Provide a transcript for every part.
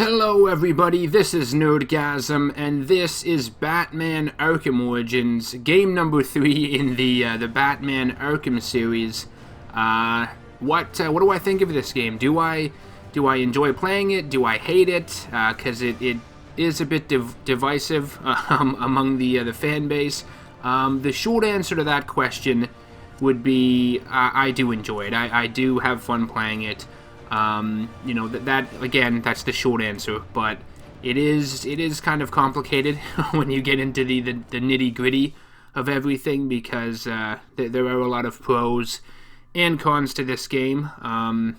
Hello everybody, this is NerdGasm, and this is Batman Arkham Origins, game number 3 in the Batman Arkham series. What do I think of this game? Do I enjoy playing it? Do I hate it? Because it is a bit divisive among the fan base. The short answer to that question would be I do enjoy it. I do have fun playing it. That again, that's the short answer, but it is kind of complicated when you get into the nitty-gritty of everything, because there are a lot of pros and cons to this game, and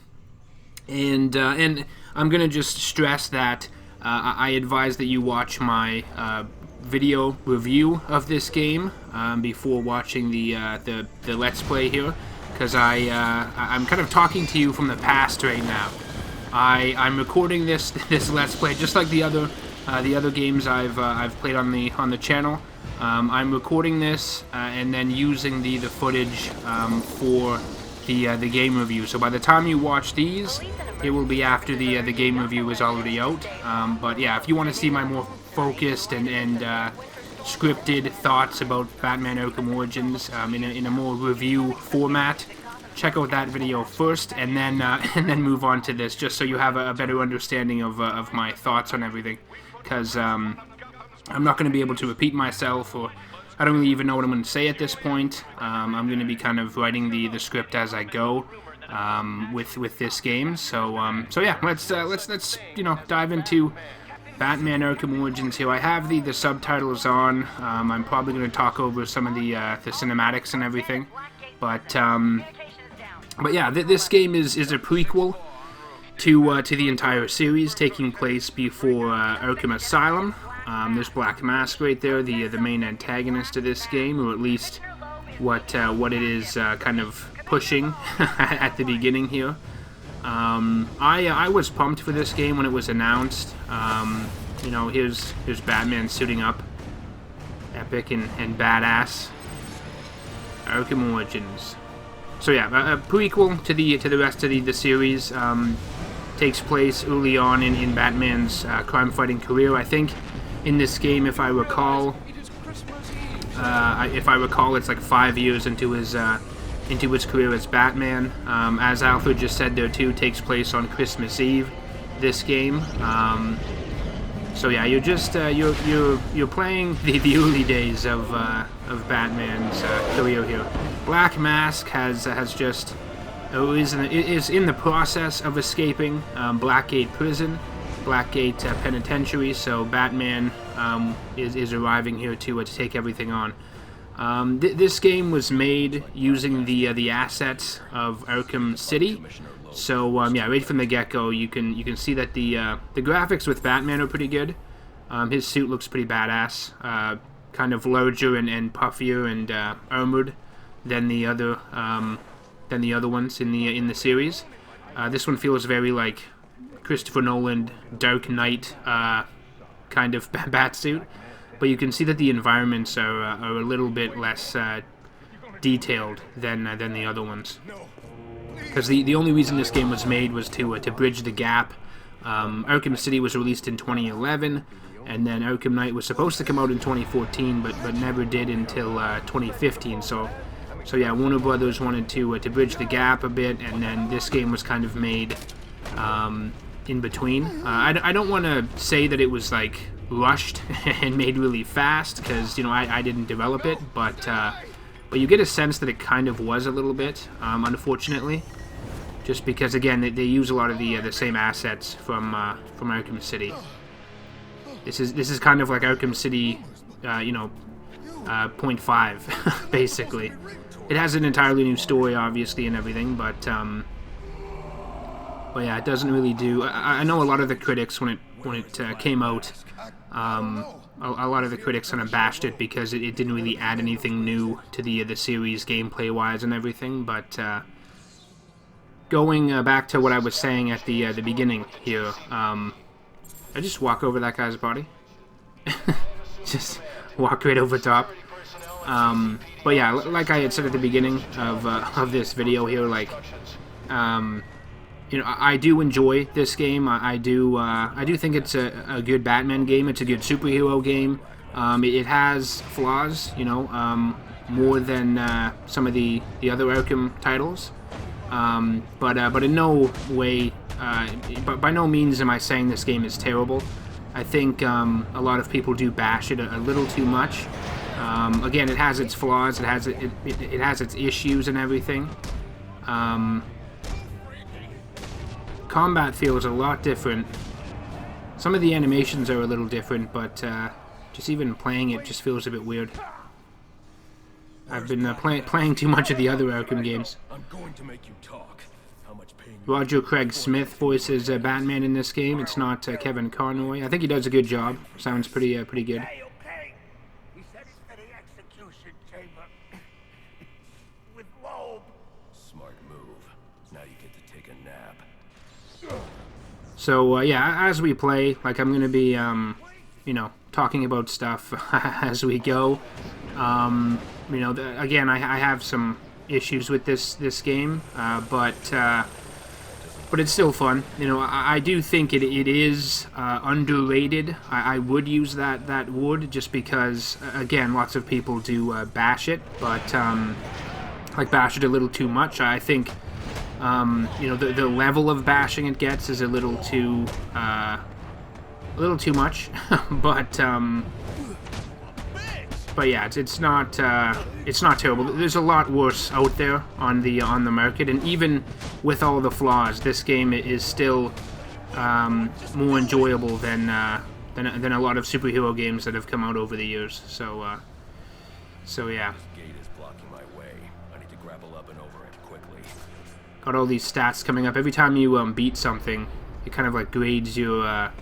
I'm gonna just stress that I advise that you watch my video review of this game before watching the Let's Play here. Because I'm kind of talking to you from the past right now. I'm recording this Let's Play just like the other games I've played on the channel. I'm recording this and then using the footage for the game review. So by the time you watch these, it will be after the game review is already out. But yeah, if you want to see my more focused and scripted thoughts about Batman Arkham Origins in a more review format, check out that video first, and then move on to this, just so you have a better understanding of my thoughts on everything. Because I'm not going to be able to repeat myself, or I don't really even know what I'm going to say at this point. I'm going to be kind of writing the script as I go with this game. So yeah, let's dive into Batman Arkham Origins here. I have the subtitles on. I'm probably going to talk over some of the cinematics and everything, but yeah, this game is a prequel to the entire series, taking place before Arkham Asylum. There's Black Mask right there, the main antagonist of this game, or at least what it is kind of pushing at the beginning here. I was pumped for this game when it was announced. Here's Batman suiting up, epic and badass. Arkham Origins. So yeah, a prequel to the rest of the series. Takes place early on in Batman's crime-fighting career. I think in this game, if I recall, it's like 5 years into his career as Batman. As Alfred just said there too, takes place on Christmas Eve, this game. So yeah, you're just you're playing the early days of Batman's career here. Black Mask is in the process of escaping Blackgate Prison, Blackgate Penitentiary. So Batman is arriving here to take everything on. This game was made using the assets of Arkham City. So yeah, right from the get-go, you can see that the graphics with Batman are pretty good. His suit looks pretty badass, kind of larger and puffier and armored than the other ones in the series. This one feels very like Christopher Nolan Dark Knight kind of bat suit. But you can see that the environments are a little bit less detailed than the other ones. Because the only reason this game was made was to bridge the gap. Arkham City was released in 2011, and then Arkham Knight was supposed to come out in 2014, but never did until 2015. So yeah, Warner Brothers wanted to bridge the gap a bit, and then this game was kind of made in between. I don't want to say that it was like rushed and made really fast, because I didn't develop it, but you get a sense that it kind of was a little bit, unfortunately, just because again they use a lot of the same assets from Arkham City. This is kind of like Arkham City, 0.5 basically. It has an entirely new story, obviously, and everything, but yeah, it doesn't really do. I know a lot of the critics when it came out. A lot of the critics kind of bashed it because it didn't really add anything new to the series gameplay-wise and everything. But going back to what I was saying at the beginning here, I just walk over that guy's body. Just walk right over top. But yeah, like I had said at the beginning of this video here, like you know, I do enjoy this game. I do think it's a good Batman game. It's a good superhero game. It has flaws, you know, more than some of the other Arkham titles. But in no way, but by no means am I saying this game is terrible. I think a lot of people do bash it a little too much. Again, it has its flaws. It has its issues and everything. Combat feels a lot different. Some of the animations are a little different, but just even playing it just feels a bit weird. I've been playing too much of the other Arkham games. Roger Craig Smith voices Batman in this game. It's not Kevin Conroy. I think he does a good job. Sounds pretty good. So yeah, as we play, like I'm gonna be, you know, talking about stuff as we go. You know, again, I have some issues with this game, but it's still fun. You know, I do think it is underrated. I would use that word just because, again, lots of people do bash it, but like bash it a little too much. I think. You know, the level of bashing it gets is a little too much, but yeah, it's not terrible. There's a lot worse out there on the market, and even with all the flaws, this game is still more enjoyable than a lot of superhero games that have come out over the years. So yeah. Got all these stats coming up. Every time you beat something, it kind of like grades your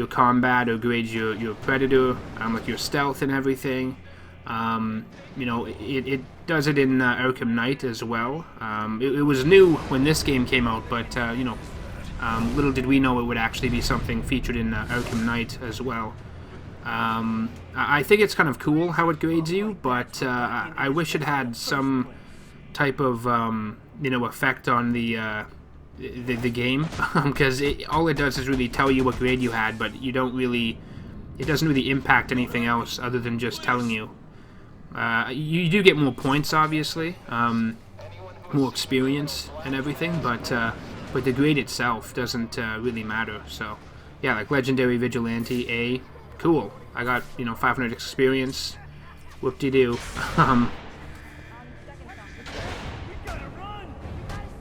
combat or grades your predator, like your stealth and everything. You know, it does it in Arkham Knight as well. It was new when this game came out, but you know, little did we know it would actually be something featured in Arkham Knight as well. I think it's kind of cool how it grades you, but I wish it had some type of you know, effect on the game, because all it does is really tell you what grade you had, but you don't really, it doesn't really impact anything else other than just telling you. You do get more points, obviously, more experience and everything, but the grade itself doesn't really matter. So yeah, like Legendary Vigilante A, cool. I got, you know, 500 experience. Whoop-de-doo.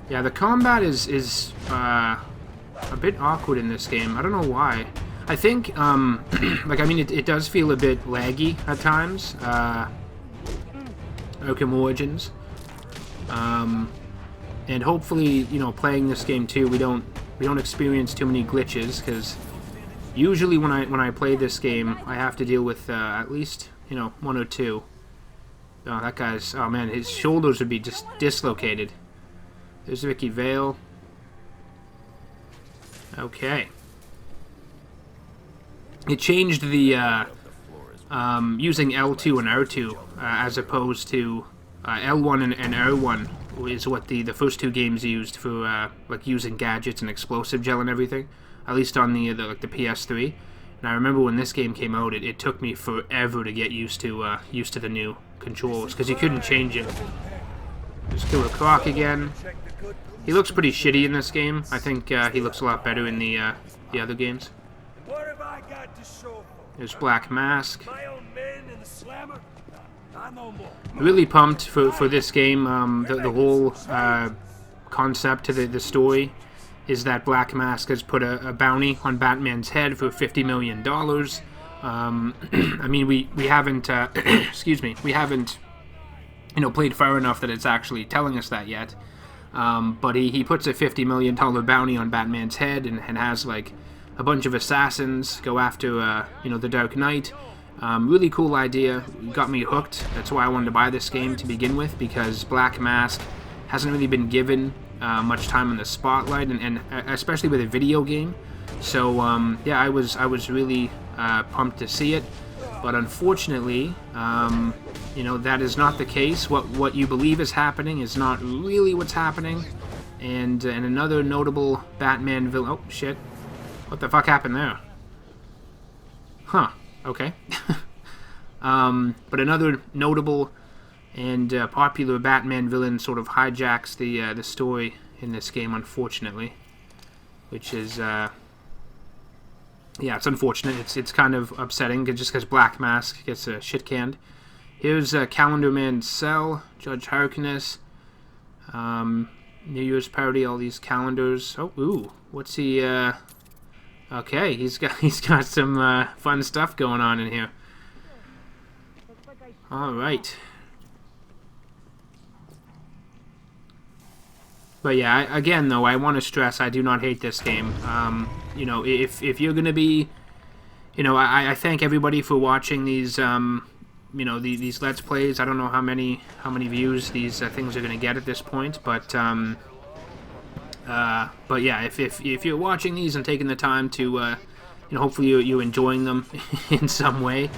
Yeah, the combat is a bit awkward in this game. I don't know why. I think, like, I mean, it does feel a bit laggy at times. Arkham Origins. And hopefully, you know, playing this game too, we don't experience too many glitches, because usually when I play this game, I have to deal with at least, you know, one or two. Oh, that guy's, oh man, his shoulders would be just dislocated. There's Vicky Vale. Okay. It changed the using L2 and R2 as opposed to L1 and R1 is what the first two games used for like using gadgets and explosive gel and everything. At least on the PS3. And I remember when this game came out, it took me forever to get used to the new controls, because you couldn't change it. Just Killer Croc again. He looks pretty shitty in this game. I think he looks a lot better in the other games. There's Black Mask. Really pumped for this game. The whole concept to the story is that Black Mask has put a bounty on Batman's head for $50 million. I mean, we haven't, excuse me, we haven't, you know, played far enough that it's actually telling us that yet. But he puts a $50 million bounty on Batman's head and has, like, a bunch of assassins go after, you know, the Dark Knight. Really cool idea. Got me hooked. That's why I wanted to buy this game to begin with, because Black Mask hasn't really been given much time in the spotlight, and especially with a video game. So, yeah, I was really pumped to see it. But unfortunately, you know, that is not the case. What you believe is happening is not really what's happening. and another notable Batman villain. Oh, shit. What the fuck happened there? Huh. Okay. But another notable and popular Batman villain sort of hijacks the story in this game, unfortunately. Which is, yeah, it's unfortunate. It's kind of upsetting, just because Black Mask gets shit-canned. Here's Calendar Man's cell, Judge Harkness, New Year's party, all these calendars. Oh, ooh, what's he? Okay, he's got some fun stuff going on in here. All right. But yeah, again though, I want to stress I do not hate this game. You know, if you're gonna be, you know, I thank everybody for watching these. You know, these Let's Plays. I don't know how many views these things are gonna get at this point, but yeah, if you're watching these and taking the time to, you know, hopefully you're enjoying them in some way.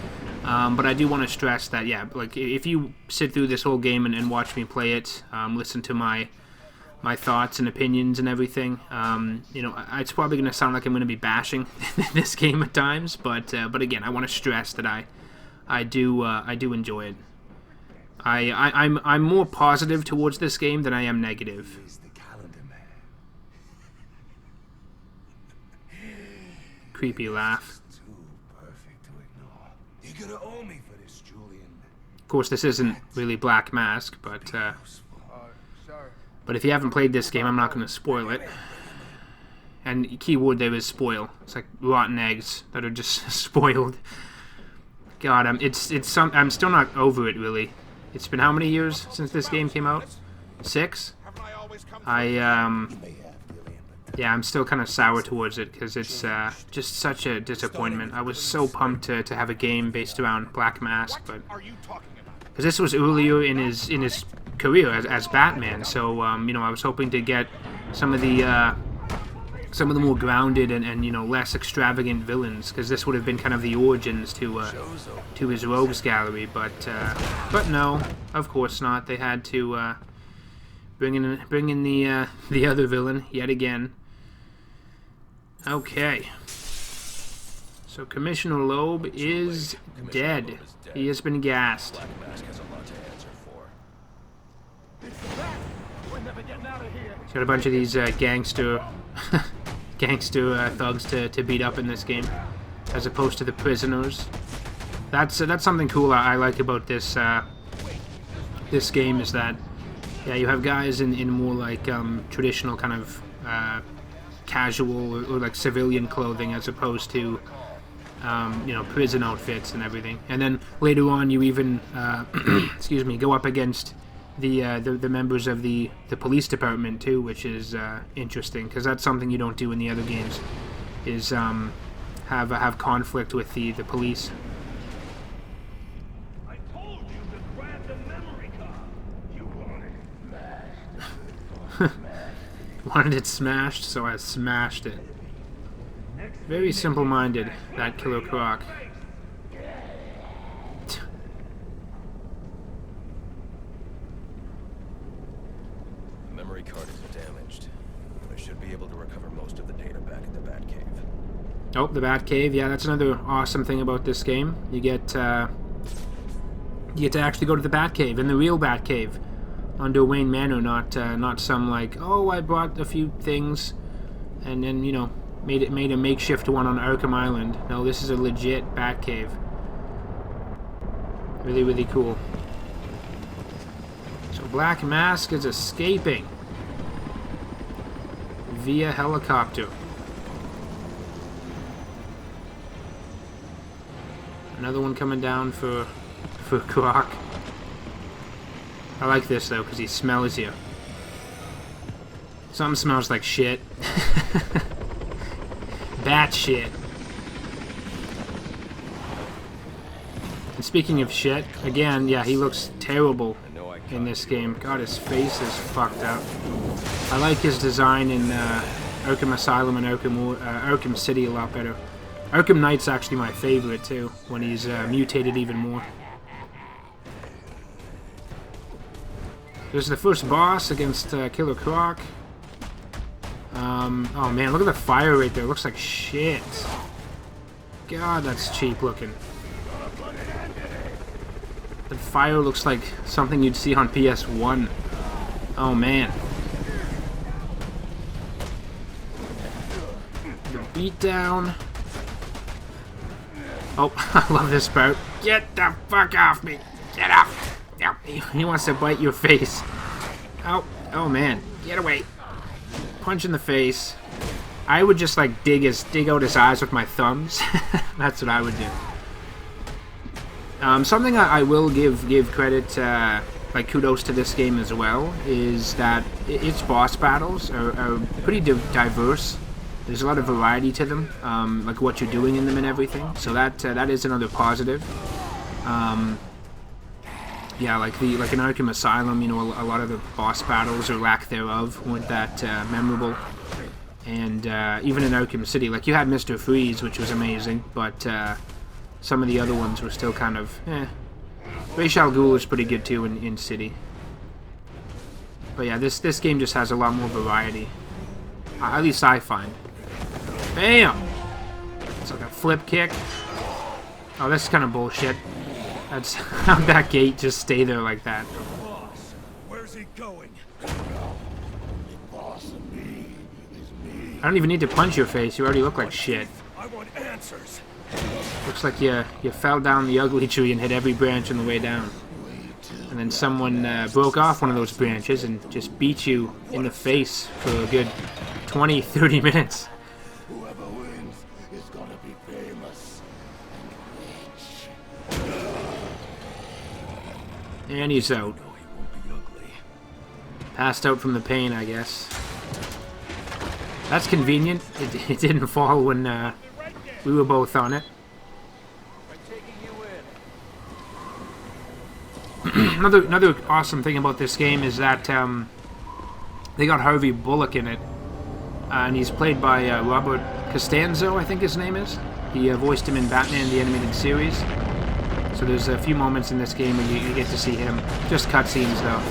But I do want to stress that, yeah, like if you sit through this whole game and watch me play it, listen to my thoughts and opinions and everything, you know, it's probably going to sound like I'm going to be bashing this game at times, but again, I want to stress that I do enjoy it. I'm more positive towards this game than I am negative. Creepy laugh. Of course, this isn't really Black Mask, but if you haven't played this game, I'm not going to spoil it. And keyword there is spoil. It's like rotten eggs that are just spoiled. God, I'm still not over it, really. It's been how many years since this game came out? 6? Yeah, I'm still kind of sour towards it because it's just such a disappointment. I was so pumped to have a game based around Black Mask, but because this was earlier in his career as Batman, so you know, I was hoping to get some of the more grounded and you know, less extravagant villains, because this would have been kind of the origins to his rogues gallery, but no, of course not. They had to bring in the other villain yet again. Okay. So Commissioner Loeb is dead. He has been gassed. He's got a bunch of these gangster thugs to beat up in this game, as opposed to the prisoners. That's something cool I like about this this game, is that, yeah, you have guys in more like traditional kind of casual or like civilian clothing, as opposed to you know, prison outfits and everything. And then later on, you even excuse me, go up against the members of the police department too, which is interesting, because that's something you don't do in the other games, is have conflict with the police. I told you to grab the memory card. You wanted it. Wanted it smashed, so I smashed it. Very simple-minded, that Killer Croc. The memory card is damaged, but I should be able to recover most of the data back at the Batcave. Oh, the Batcave. Yeah, that's another awesome thing about this game. You get to actually go to the Batcave, in the real Batcave, under Wayne Manor, not some like, oh, I brought a few things and then, you know, made a makeshift one on Arkham Island. No, this is a legit Batcave. Really, really cool. So Black Mask is escaping via helicopter. Another one coming down for Croc. I like this though, because he smells you. Something smells like shit. Bat shit. And speaking of shit, again, yeah, he looks terrible in this game. God, his face is fucked up. I like his design in Arkham Asylum and Arkham City a lot better. Arkham Knight's actually my favorite too, when he's mutated even more. There's the first boss against Killer Croc. Oh man, look at the fire right there. It looks like shit. God, that's cheap looking. The fire looks like something you'd see on PS1. Oh man. The beatdown. Oh, I love this part. Get the fuck off me. Get off. He wants to bite your face. Oh, oh man. Get away. Punch in the face. I would just like dig out his eyes with my thumbs. That's what I would do. Something I will give credit, like kudos to this game as well, is that its boss battles are pretty diverse. There's a lot of variety to them, like what you're doing in them and everything. So that is another positive. Yeah, like in Arkham Asylum, you know, a lot of the boss battles or lack thereof weren't that memorable. And even in Arkham City, like you had Mr. Freeze, which was amazing, but some of the other ones were still kind of, Ra's al Ghul is pretty good too in City. But yeah, this game just has a lot more variety. At least I find. Bam! It's like a flip kick. Oh, that's kind of bullshit. That's how that gate just stay there like that. Boss, where's he going? I don't even need to punch your face. You already look like shit. I want answers. Looks like you fell down the ugly tree and hit every branch on the way down. And then someone broke off one of those branches and just beat you in the face for a good 20, 30 minutes. Whoever wins is gonna be famous and rich. And he's out. Passed out from the pain, I guess. That's convenient. It didn't fall when we were both on it. Another awesome thing about this game is that they got Harvey Bullock in it, and he's played by Robert Costanzo, I think his name is. He voiced him in Batman the Animated Series. So there's a few moments in this game where you get to see him. Just cutscenes though.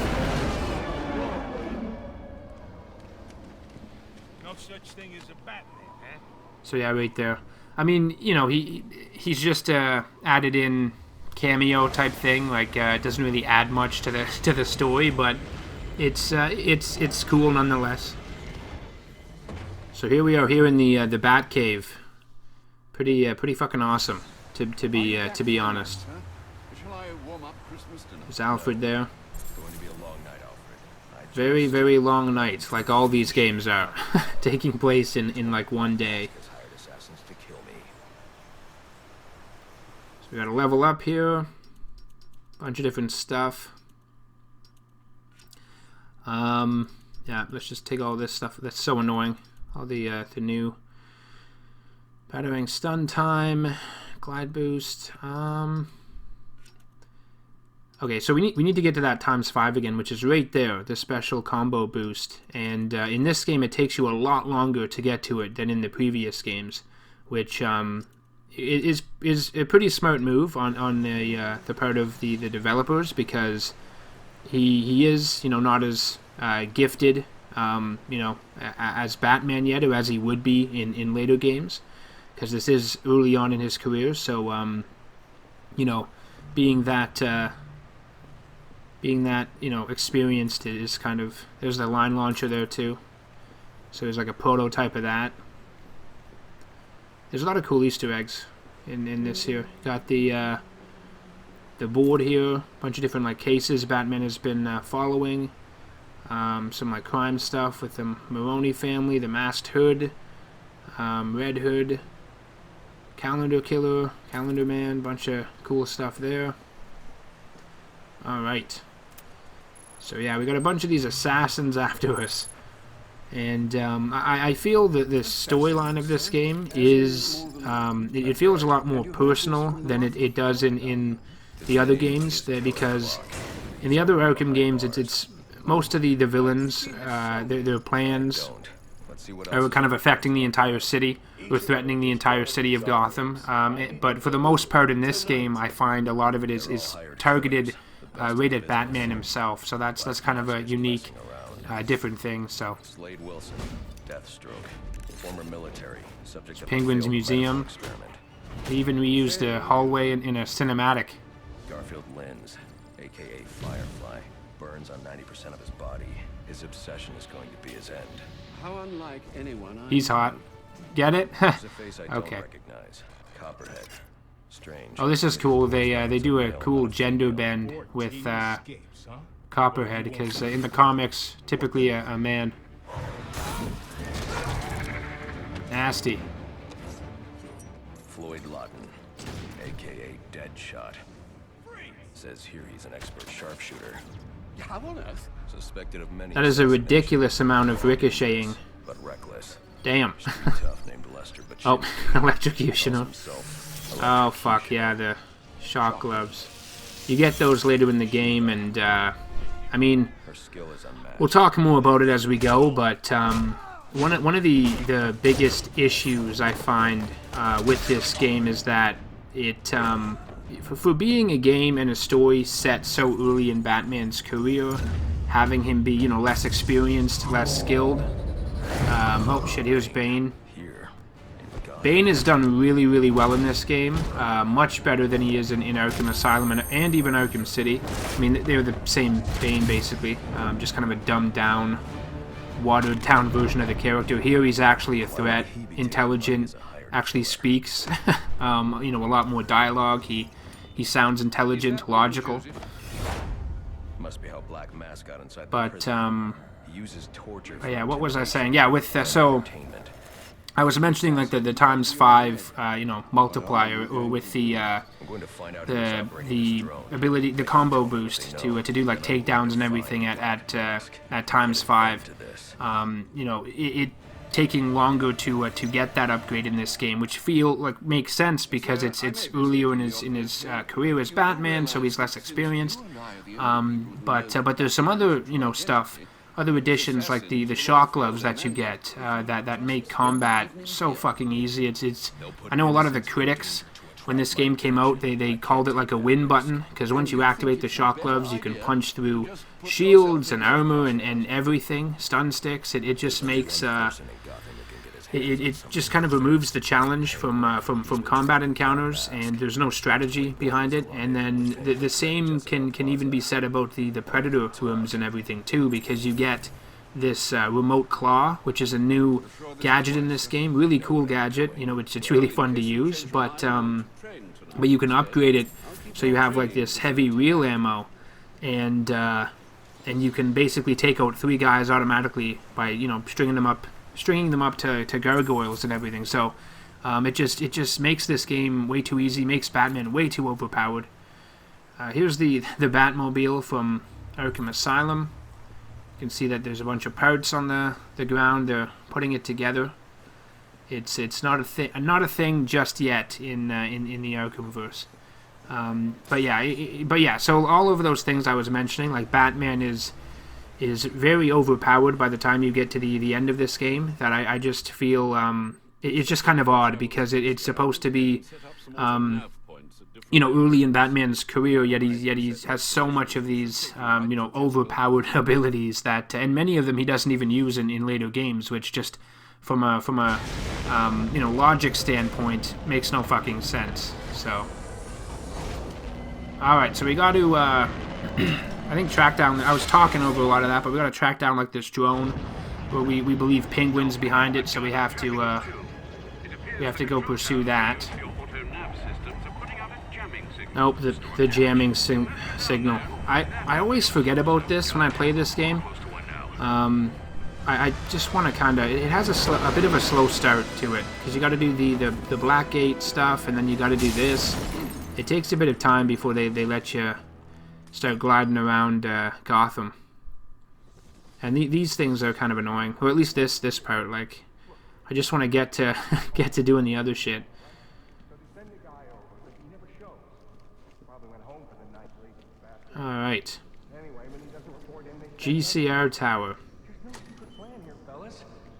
No such thing as a Batman, huh? So yeah, right there. I mean, you know, he's just added in cameo type thing. Like it doesn't really add much to the story, but it's cool nonetheless. So here we are here in the Bat Cave. Pretty fucking awesome to be honest. Shall I warm up Christmas dinner? There's Alfred there. Going to be a long night, Alfred. Very, very long nights, like all these games are, taking place in like one day. Has hired assassins to kill me. So we gotta level up here. Bunch of different stuff. Yeah, let's just take all this stuff. That's so annoying. All the new battering stun time, glide boost. Okay, so we need to get to that ×5 again, which is right there, the special combo boost. And in this game, it takes you a lot longer to get to it than in the previous games, which is a pretty smart move on the part of the developers, because he is, you know, not as gifted, you know, as Batman yet, or as he would be in later games, because this is early on in his career. So you know, being that you know, experienced is kind of, there's the line launcher there too, so there's like a prototype of that. There's a lot of cool Easter eggs in this here. Got the board here, bunch of different like cases Batman has been following, some like crime stuff with the Maroney family, the Masked Hood, Red Hood, Calendar Killer, Calendar Man, bunch of cool stuff there. Alright. So yeah, we got a bunch of these assassins after us. And I feel that the storyline of this game is, it feels a lot more personal than it does in the other games, because in the other Arkham games, it's most of the villains, their plans are kind of affecting the entire city, or threatening the entire city of Gotham. But for the most part in this game, I find a lot of it is targeted right at Batman himself. So that's kind of a unique, different thing. So Slade Wilson. Deathstroke, former military, subject of a Penguin's failed Museum. medical experiment. They even reused the hallway in a cinematic. Garfield Lynns, aka Firefly, burns on 90% of his body. His obsession is going to be his end. How unlike anyone I He's hot. Get it? There's a face I don't Okay. recognize. Copperhead. Strange. Oh, this is cool. They do a cool gender bend with Copperhead, because in the comics, typically a man. Nasty. Floyd Lawton, aka Deadshot. Says here he's an expert sharpshooter. How on earth? Suspected of many. That is a ridiculous amount of ricocheting. But reckless. Damn. Should be tough, named Lester, but Oh, shit, electrocution. calls himself Oh, fuck, yeah, the shock gloves. You get those later in the game, and, I mean, Her skill is unmatched. we'll talk more about it as we go, but, one of the biggest issues I find, with this game is that it, for being a game and a story set so early in Batman's career, having him be, you know, less experienced, less skilled. Oh shit, here's Bane. Here. Bane is done really, really well in this game. Much better than he is in Arkham Asylum and even Arkham City. I mean, they're the same Bane, basically. Just kind of a dumbed down, watered down version of the character. Here he's actually a threat, intelligent, actually speaks. You know, a lot more dialogue. He sounds intelligent, logical. Must be how Black Mask got inside the But, prison. He uses torture. yeah, what was I saying? Yeah, with, so, Entertainment. I was mentioning, like, the ×5, you know, multiplier, or with the, I'm going to find out who's operating the this drone. ability, the combo boost to do, like, takedowns and everything at ×5. You know, it taking longer to get that upgrade in this game, which makes sense because it's earlier in his career as Batman, so he's less experienced. But there's some other, you know, stuff, other additions like the shock gloves that you get that make combat so fucking easy. It's I know a lot of the critics, when this game came out, they called it like a win button, because once you activate the shock gloves, you can punch through shields and armor and everything, stun sticks. It just makes it just kind of removes the challenge from combat encounters, and there's no strategy behind it. And then the same can even be said about the Predator rooms and everything too, because you get this remote claw, which is a new gadget in this game. Really cool gadget. You know, it's really fun to use, but you can upgrade it so you have like this heavy real ammo, and you can basically take out 3 guys automatically by, you know, stringing them up to gargoyles and everything. So it just makes this game way too easy, makes Batman way too overpowered. Here's the Batmobile from Arkham Asylum. You can see that there's a bunch of parts on the ground. They're putting it together. It's not a thing just yet in the Arkhamverse. But yeah. So all of those things I was mentioning, like Batman is very overpowered by the time you get to the end of this game. That I just feel it's just kind of odd, because it's supposed to be you know, early in Batman's career, yet he has so much of these you know, overpowered abilities that, and many of them he doesn't even use in later games, which just from a you know, logic standpoint makes no fucking sense. So all right, so we got to I think track down. I was talking over a lot of that, but we got to track down like this drone where we believe Penguin's behind it, so we have to go pursue that. Nope, the jamming signal. I always forget about this when I play this game. I just want to kind of... It has a bit of a slow start to it, because you got to do the Blackgate stuff, and then you got to do this. It takes a bit of time before they let you start gliding around Gotham. And these things are kind of annoying, or at least this part. Like, I just want to get to doing the other shit. All right. GCR Tower.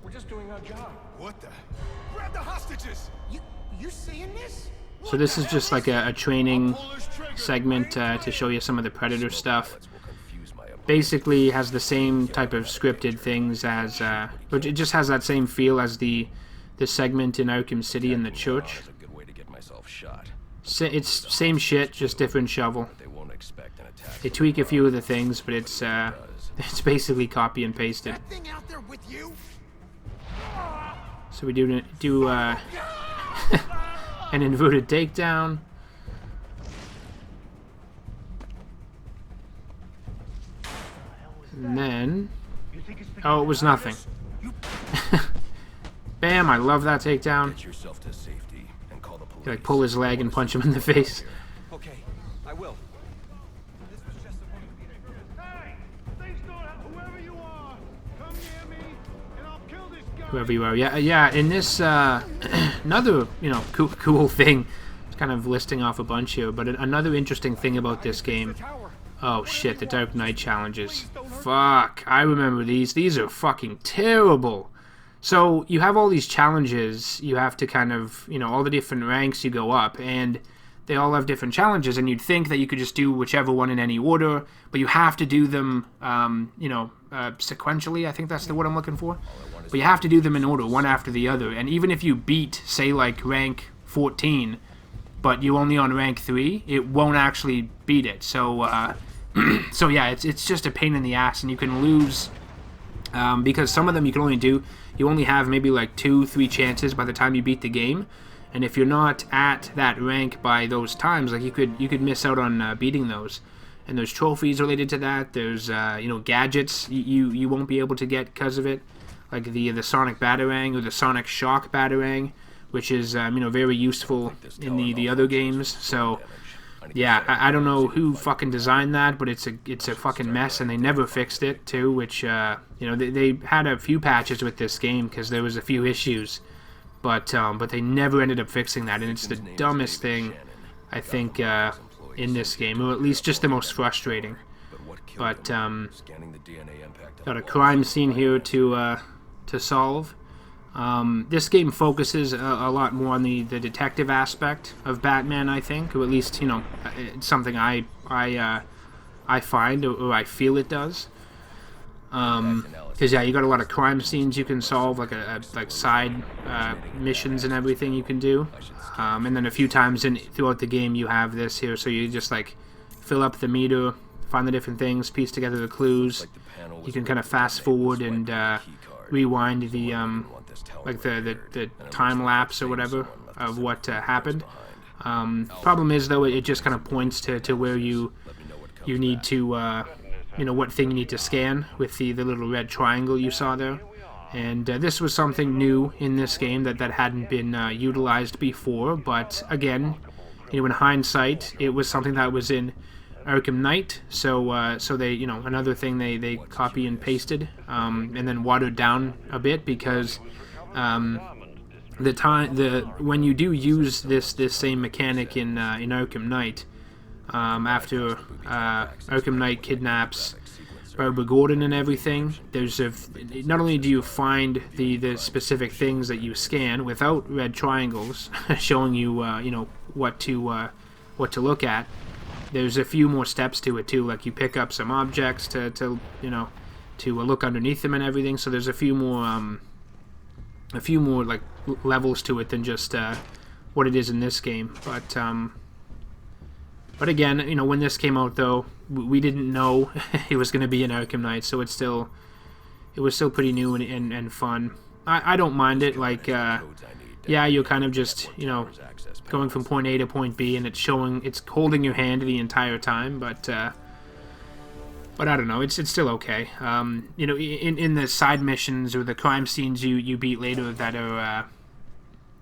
We're just doing our job. What the? Grab the hostages! You seeing this? So this is just like a training segment to show you some of the Predator stuff. basically has the same type of scripted things as, but it just has that same feel as the segment in Arkham City in the church. That's a good way to get myself shot. It's same shit, just different shovel. They won't expect an attack. They tweak a few of the things, but it's basically copy and pasted. That thing out there with you? So we do an inverted takedown. And then, oh, it was nothing. Bam! I love that takedown. Get yourself to safety and call the police. You, like, pull his leg and punch him in the face. Okay, I will. Hey! Things don't have... Whoever you are, come near me, and I'll kill this guy. Whoever you are, yeah. In this, another, cool thing. It's kind of listing off a bunch here, but another interesting thing about this game. Oh shit, the Dark Knight challenges. Fuck, I remember these. These are fucking terrible. So you have all these challenges. You have to kind of, all the different ranks you go up, and they all have different challenges. And you'd think that you could just do whichever one in any order, but you have to do them, sequentially. I think that's the word I'm looking for. But you have to do them in order, one after the other. And even if you beat, say, like rank 14, but you only on rank 3, it won't actually beat it. So, so yeah, it's just a pain in the ass, and you can lose because some of them you only have maybe like 2-3 chances by the time you beat the game, and if you're not at that rank by those times, like you could miss out on beating those. And there's trophies related to that. There's gadgets you won't be able to get because of it, like the Sonic Batarang or the Sonic Shock Batarang, which is very useful in the other games. So yeah, I don't know who fucking designed that, but it's a fucking mess, and they never fixed it too. Which they had a few patches with this game because there was a few issues, but they never ended up fixing that, and it's the dumbest thing I think in this game, or at least just the most frustrating. But got a crime scene here to solve. This game focuses a lot more on the detective aspect of Batman, I think, or at least it's something I find, or I feel it does. Because yeah, you got a lot of crime scenes you can solve, like side missions and everything you can do, and then a few times throughout the game you have this here, so you just like fill up the meter, find the different things, piece together the clues. You can kind of fast forward and rewind the the time lapse or whatever of what happened. Problem is though, it just kind of points to where you need to what thing you need to scan with the little red triangle you saw there. And this was something new in this game that hadn't been utilized before, but again, in hindsight, it was something that was in Arkham Knight, so they, another thing they copy and pasted, and then watered down a bit, because when you do use this same mechanic in Arkham Knight, after Arkham Knight kidnaps Barbara Gordon and everything, not only do you find the specific things that you scan without red triangles showing you what to look at. There's a few more steps to it too, like you pick up some objects to look underneath them and everything. So there's a few more like levels to it than just what it is in this game. But again, when this came out though, we didn't know it was going to be an Arkham Knight, so it was still pretty new and fun. I don't mind it. Like yeah, you're kind of just going from point A to point B, and it's holding your hand the entire time, but I don't know, it's still okay. In the side missions or the crime scenes you beat later that are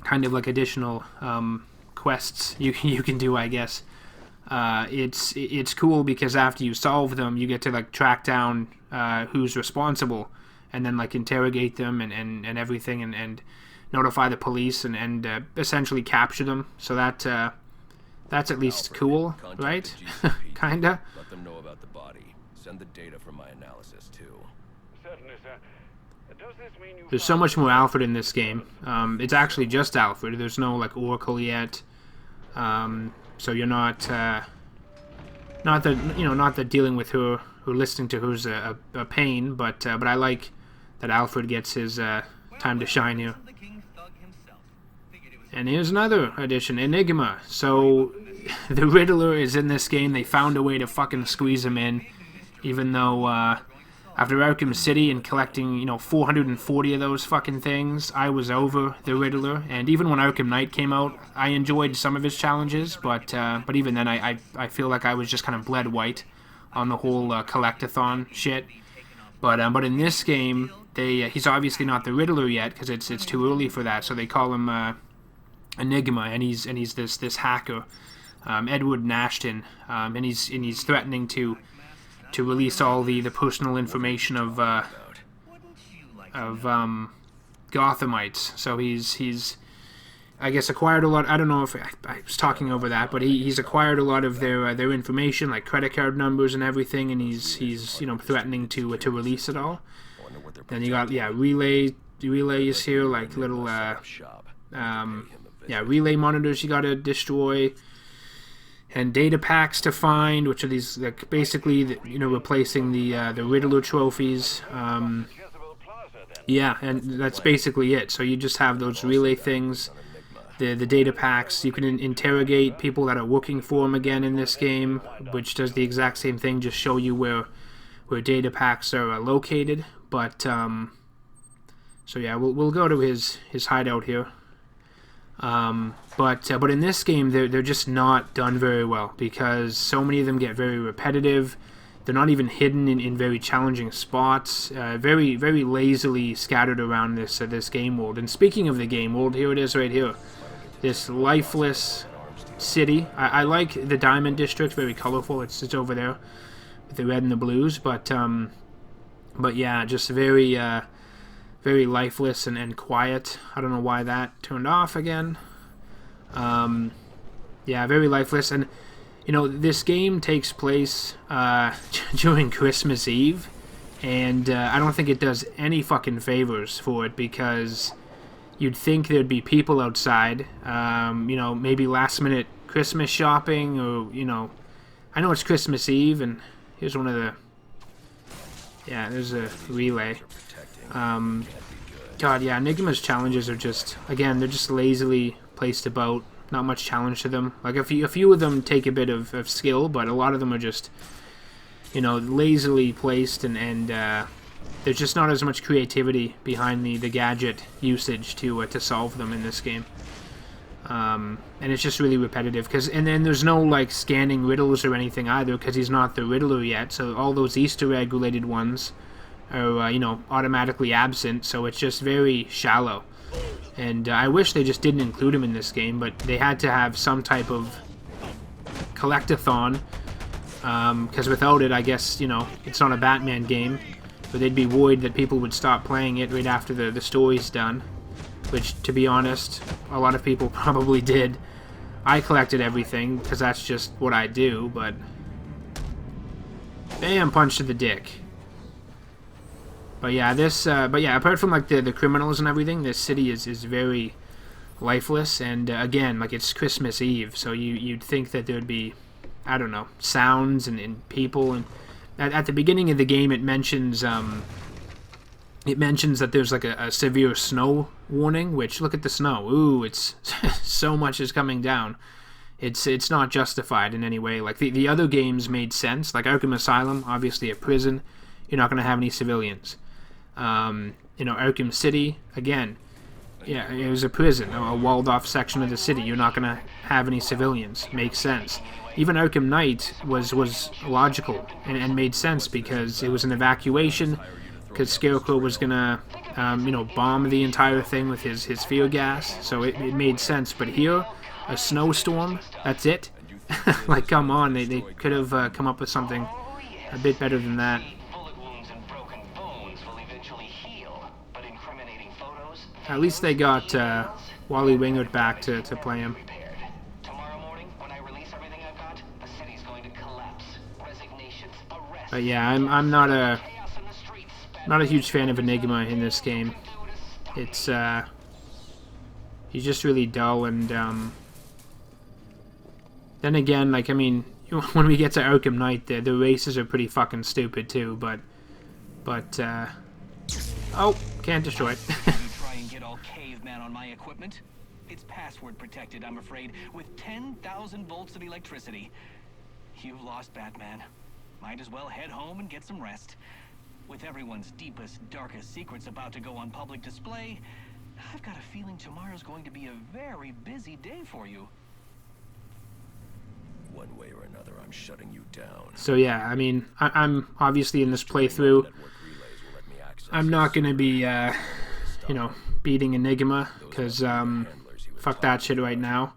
kind of like additional quests you can do, I guess. It's cool because after you solve them, you get to like track down who's responsible, and then like interrogate them and everything, and notify the police and essentially capture them. So that's at least cool, right? Kinda. Let them know about the body. Send the data for my analysis too. Certainly, sir. Does this mean you... There's so much more Alfred in this game. It's actually just Alfred. There's no like Oracle yet. So you're not that dealing with her listening to her's a pain, but I like that Alfred gets his time to shine here. And here's another addition, Enigma. So the Riddler is in this game. They found a way to fucking squeeze him in, even though after Arkham City and collecting 440 of those fucking things, I was over the Riddler. And even when Arkham Knight came out, I enjoyed some of his challenges, but even then I feel like I was just kind of bled white on the whole collectathon shit. But in this game, he's obviously not the Riddler yet because it's too early for that. So they call him Enigma, and he's this hacker, Edward Nashton, and he's threatening to release all the personal information of Gothamites. So he's I guess acquired a lot. I don't know if I was talking over that, but he's acquired a lot of their information, like credit card numbers and everything, and he's threatening to release it all. Then you got relays here, like little relay monitors you gotta destroy, and data packs to find, which are these like basically replacing the Riddler trophies. Yeah, and that's basically it. So you just have those relay things, the data packs. You can interrogate people that are working for him again in this game, which does the exact same thing, just show you where data packs are located. But so yeah, we'll go to his hideout here. But in this game, they're just not done very well, because so many of them get very repetitive. They're not even hidden in very challenging spots. Very very lazily scattered around this game world. And speaking of the game world, here it is right here. This lifeless city. I like the Diamond District, very colorful. It's over there with the red and the blues. But yeah, just very very lifeless and quiet. I don't know why that turned off again. Yeah, very lifeless. And this game takes place during Christmas Eve, and I don't think it does any fucking favors for it, because you'd think there'd be people outside, maybe last minute Christmas shopping, or I know it's Christmas Eve, and here's one of the, yeah, there's a relay. God, yeah, Enigma's challenges are just, again, they're just lazily placed about. Not much challenge to them. Like a few of them take a bit of skill, but a lot of them are just, lazily placed, and there's just not as much creativity behind the gadget usage to solve them in this game. And it's just really repetitive. And then there's no like scanning riddles or anything either, because he's not the Riddler yet. So all those Easter egg related ones are automatically absent. So it's just very shallow. And I wish they just didn't include him in this game, but they had to have some type of collectathon, because without it, I guess, it's not a Batman game, but they'd be worried that people would stop playing it right after the story's done, which, to be honest, a lot of people probably did. I collected everything, because that's just what I do, but bam, punch to the dick. But yeah, apart from like the criminals and everything, this city is very lifeless, and again, like it's Christmas Eve, so you'd think that there'd be, I don't know, sounds and people, and at the beginning of the game it mentions that there's like a severe snow warning, which, look at the snow, ooh, it's so much is coming down. It's not justified in any way. Like the other games made sense, like Arkham Asylum, obviously a prison, you're not going to have any civilians. Arkham City, again, yeah, it was a prison, a walled-off section of the city. You're not going to have any civilians. Makes sense. Even Arkham Knight was logical and made sense, because it was an evacuation, because Scarecrow was going to, bomb the entire thing with his fear gas, so it made sense. But here, a snowstorm, that's it? Like, come on, they could have come up with something a bit better than that. At least they got Wally Wingert back to play him. But yeah, I'm not a huge fan of Enigma in this game. It's he's just really dull, and then again, like, I mean, when we get to Arkham Knight, the races are pretty fucking stupid too. But oh, can't destroy it. Try and get all caveman on my equipment. It's password protected, I'm afraid, with 10,000 volts of electricity. You've lost, Batman. Might as well head home and get some rest. With everyone's deepest, darkest secrets about to go on public display, I've got a feeling tomorrow's going to be a very busy day for you. One way or another, I'm shutting you down. So yeah, I mean, I'm obviously in this playthrough. I'm not gonna be, you know, beating Enigma because fuck that shit right now.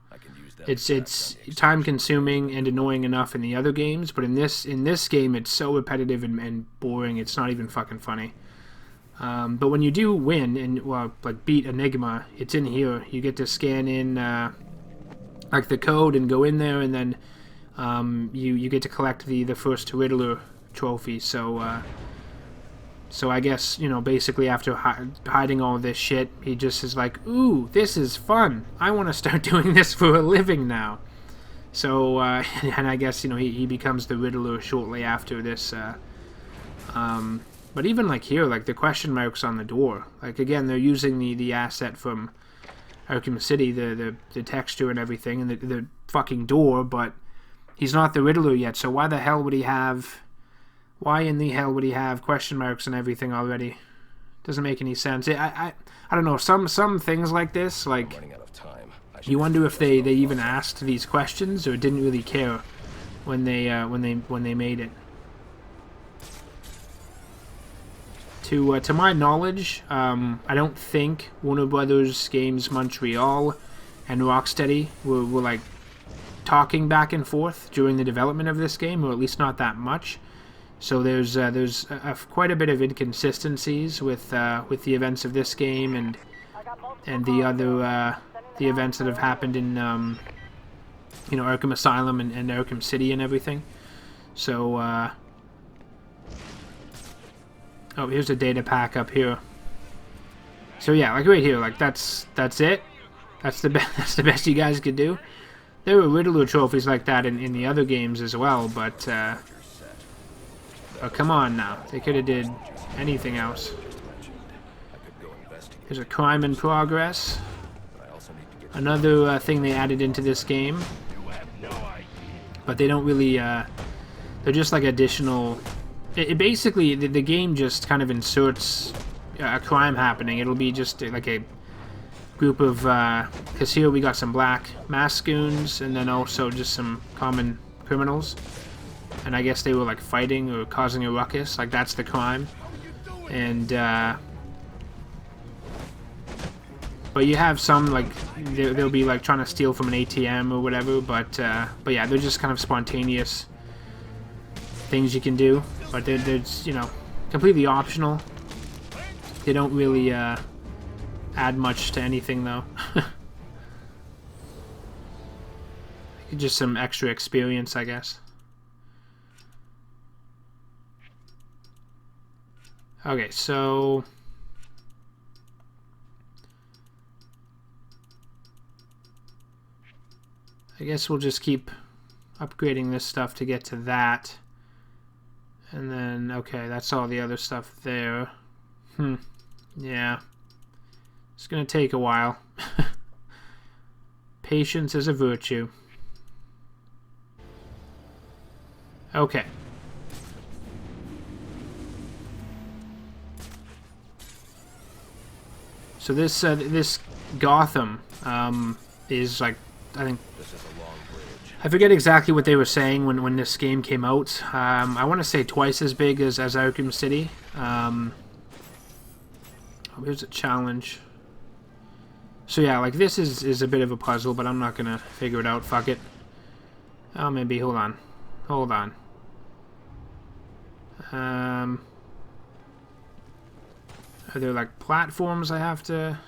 It's time consuming and annoying enough in the other games, but in this game it's so repetitive and boring. It's not even fucking funny. But when you do win and like beat Enigma, it's in here. You get to scan in like the code and go in there, and then you get to collect the first Riddler trophy. So I guess, you know, basically after hiding all this shit, he just is like, ooh, this is fun. I want to start doing this for a living now. So, and I guess, you know, he becomes the Riddler shortly after this. But even, like, here, like, the question marks on the door. Like, again, they're using the asset from Arkham City, the texture and everything, and the fucking door, but he's not the Riddler yet, so why the hell would he have... Why in the hell would he have question marks and everything already? Doesn't make any sense. I don't know. Some things like this, like, you wonder if they even asked these questions or didn't really care when they made it. To my knowledge, I don't think Warner Brothers Games Montreal and Rocksteady were like talking back and forth during the development of this game, or at least not that much. So there's quite a bit of inconsistencies with the events of this game and the other the events that have happened in you know, Arkham Asylum and Arkham City and everything. So oh, here's a data pack up here. So yeah, like right here, like that's it. That's the best you guys could do. There were Riddler trophies like that in the other games as well, but. Oh, come on now. They could have did anything else. There's a crime in progress. Another thing they added into this game. But they don't really... they're just like additional... It basically, the game just kind of inserts a crime happening. It'll be just like a group of... Because here we got some black mask goons, and then also just some common criminals. And I guess they were like fighting or causing a ruckus, like that's the crime. And but you have some like they'll be like trying to steal from an ATM or whatever. But yeah, they're just kind of spontaneous things you can do. But they're you know, completely optional. They don't really add much to anything though. Just some extra experience, I guess. Okay, so I guess we'll just keep upgrading this stuff to get to that. And then, okay, that's all the other stuff there. Yeah. It's gonna take a while. Patience is a virtue. Okay. So this Gotham is like, I think, I forget exactly what they were saying when this game came out. I want to say twice as big as Arkham City. Oh, here's a challenge. So yeah, like this is a bit of a puzzle, but I'm not gonna figure it out. Fuck it. Oh, maybe. Hold on. Are there like platforms I have to...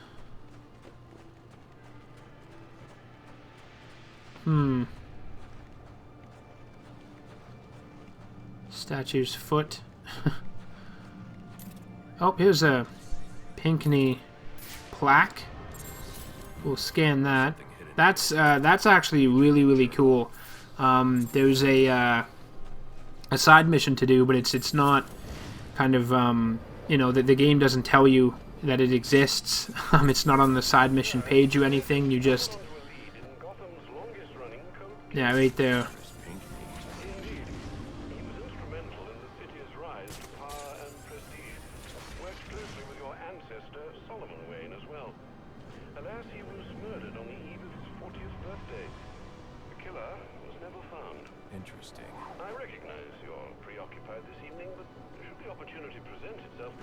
Statue's foot. Oh, here's a Pinckney plaque. We'll scan that. That's actually really, really cool. There's a side mission to do, but it's not kind of you know, the game doesn't tell you that it exists. It's not on the side mission page or anything. You just, yeah, right there. Interesting. I recognize you're preoccupied this evening, but should the opportunity present itself,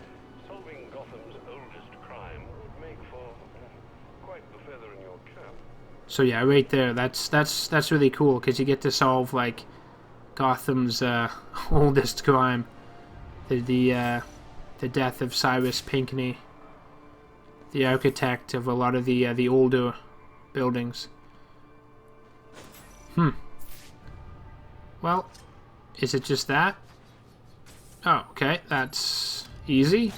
solving Gotham's oldest crime would make for quite the feather in your cap. So yeah, right there. That's really cool because you get to solve like Gotham's oldest crime, the death of Cyrus Pinckney, the architect of a lot of the older buildings. Well, is it just that? Oh, okay, that's easy.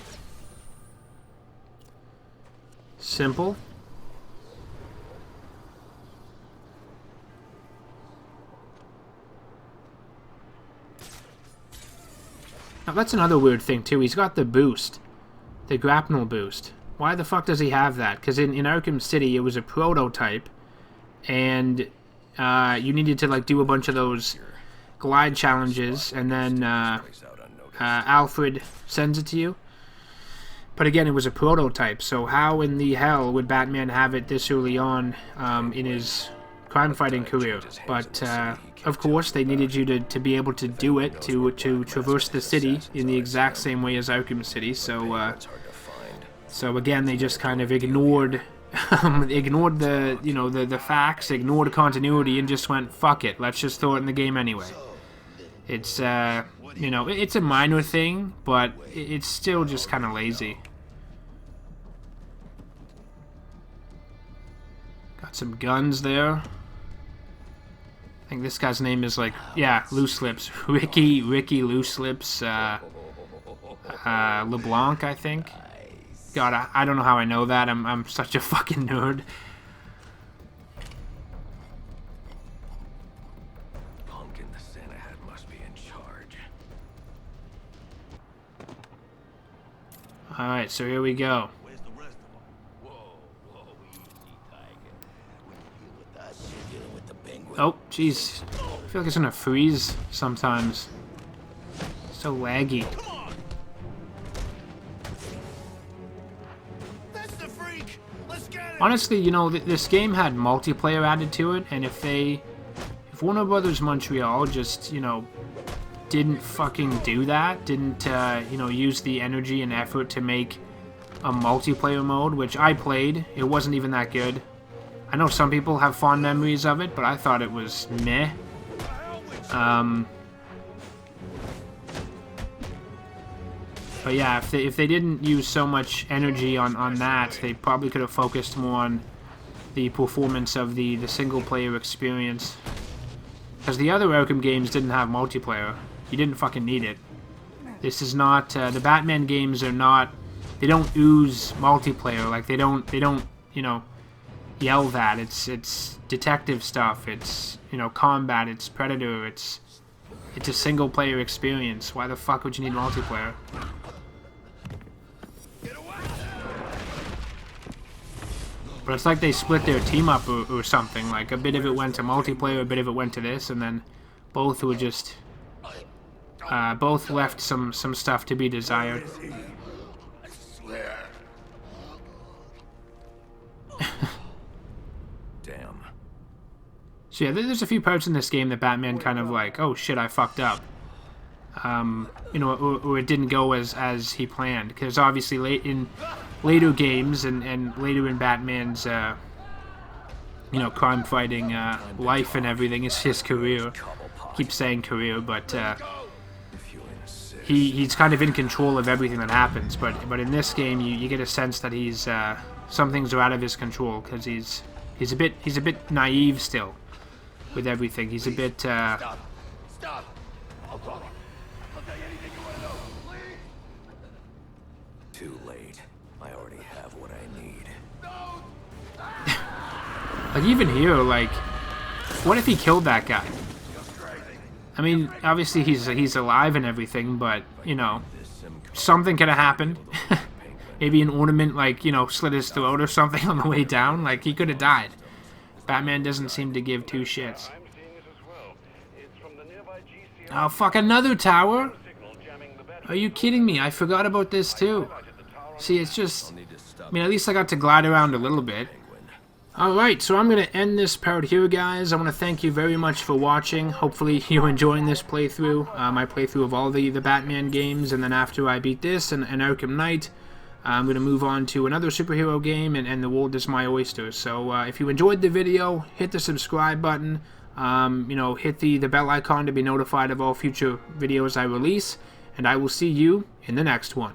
Simple. Now that's another weird thing too. He's got the boost. The grapnel boost. Why the fuck does he have that? Because in Arkham City it was a prototype, and you needed to like do a bunch of those glide challenges, and then Alfred sends it to you. But again, it was a prototype, so how in the hell would Batman have it this early on in his crime-fighting career? But of course, they needed you to be able to do it, to traverse the city in the exact same way as Arkham City. So again, they just kind of ignored ignored the facts, ignored continuity, and just went, fuck it, let's just throw it in the game anyway. It's you know, it's a minor thing, but it's still just kind of lazy. Got some guns there. I think this guy's name is like, yeah, Loose Lips. Ricky Loose Lips LeBlanc, I think. God, I don't know how I know that. I'm such a fucking nerd. Pumpkin the Santa Hat must be in charge. Alright, so here we go. Where's the rest of them? Whoa, easy, Tiger. When you deal with us, you're dealing with the Penguin. Oh, jeez. I feel like it's gonna freeze sometimes. So laggy. Honestly, you know, this game had multiplayer added to it, and if Warner Brothers Montreal just, you know, didn't fucking do that, didn't, you know, use the energy and effort to make a multiplayer mode, which I played, it wasn't even that good. I know some people have fond memories of it, but I thought it was meh. But yeah, if they didn't use so much energy on that, they probably could have focused more on the performance of the single-player experience. Because the other Arkham games didn't have multiplayer. You didn't fucking need it. This is not... the Batman games are not... They don't ooze multiplayer. Like, they don't you know, yell that. It's detective stuff. It's, you know, combat. It's Predator. It's a single-player experience. Why the fuck would you need multiplayer? But it's like they split their team up or something. Like, a bit of it went to multiplayer, a bit of it went to this, and then both were just... both left some stuff to be desired. I swear. Damn. So yeah, there's a few parts in this game that Batman kind of like, oh shit, I fucked up. You know, or it didn't go as he planned. Because obviously later games and later in Batman's, you know, crime-fighting life and everything is his career. I keep saying career, but he's kind of in control of everything that happens. But in this game, you get a sense that he's some things are out of his control because he's a bit naive still with everything. He's a bit. Stop. I'll talk. I'll tell you anything you want to know. Please. Too late. I already have what I need. Like even here, like, what if he killed that guy? I mean, obviously he's alive and everything, but, you know, something could have happened. Maybe an ornament, like, you know, slit his throat or something on the way down. Like, he could have died. Batman doesn't seem to give two shits. Oh, fuck, another tower? Are you kidding me? I forgot about this, too. See, it's just... I mean, at least I got to glide around a little bit. Alright, so I'm going to end this part here, guys. I want to thank you very much for watching. Hopefully you're enjoying this playthrough. My playthrough of all the Batman games. And then after I beat this and Arkham Knight, I'm going to move on to another superhero game, and the world is my oyster. So if you enjoyed the video, hit the subscribe button. You know, hit the bell icon to be notified of all future videos I release. And I will see you in the next one.